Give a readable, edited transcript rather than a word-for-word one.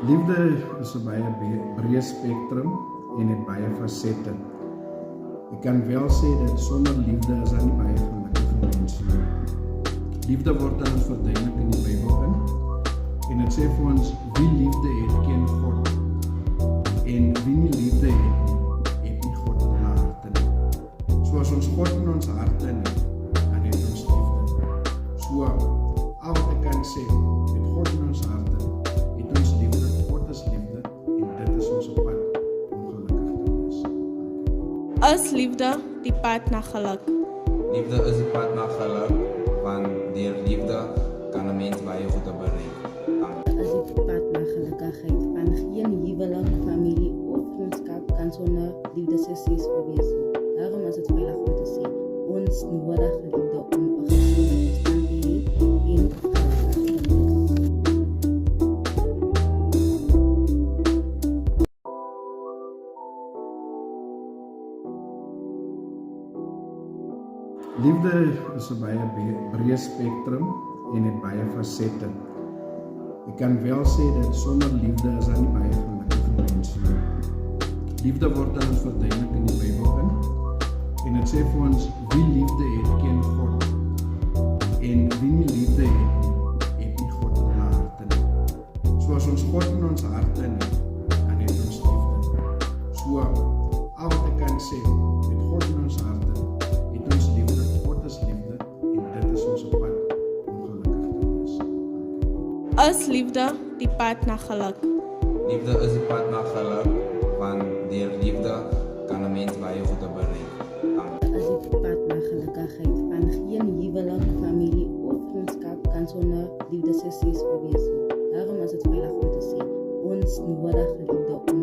Liefde is 'n baie breë spektrum en het baie fasette. Ek kan wel sê dat sonder liefde is daar nie baie gelukkige mense nie. Liefde word aan ons verduidelik in die Bybel in. En dit sê vir ons, wie liefde het, ken God. En wie nie liefde het nie God in hulle harte nie. So as ons God in ons harte het, dan het ons liefde. So, al wat ek kan sê, met God in ons harte, het ons liefde, God is liefde, en dit is ons pad om gelukkig te wees. Is liefde die pad na geluk? Liefde is die pad na geluk, want deur liefde kan 'n mens baie goed bereik. Is die pad na gelukigheid, van geen huwelik, familie of vriendskap kan sonder liefdesessies wees nie. Daarom is dit veilig om te sê, ons nodig liefde om 'n gesonde toestand te hê en gelukkig te wees. Liefde is 'n baie breë spektrum en het baie fasette. Ek kan wel sê dat sonder liefde is daar nie baie gelukkige mense nie. Liefde word aan ons verduidelik in die Bybel in. En dit sê vir ons, wie liefde het, ken God. En wie nie liefde het nie God in hulle harte nie. So as ons God in ons harte het, dan het ons liefde. So, al wat ek kan sê, met God in ons harte, het ons liefde, God is liefde, en dit is ons pad om gelukkig te wees. Is liefde die pad na geluk? Liefde is die pad na geluk, want deur liefde kan 'n mens baie goed bereik. Is die pad na gelukigheid, van geen huwelik, familie of vriendskap kan sonder liefdesessies wees nie. Daarom is dit veilig om te sê, ons nodig liefde om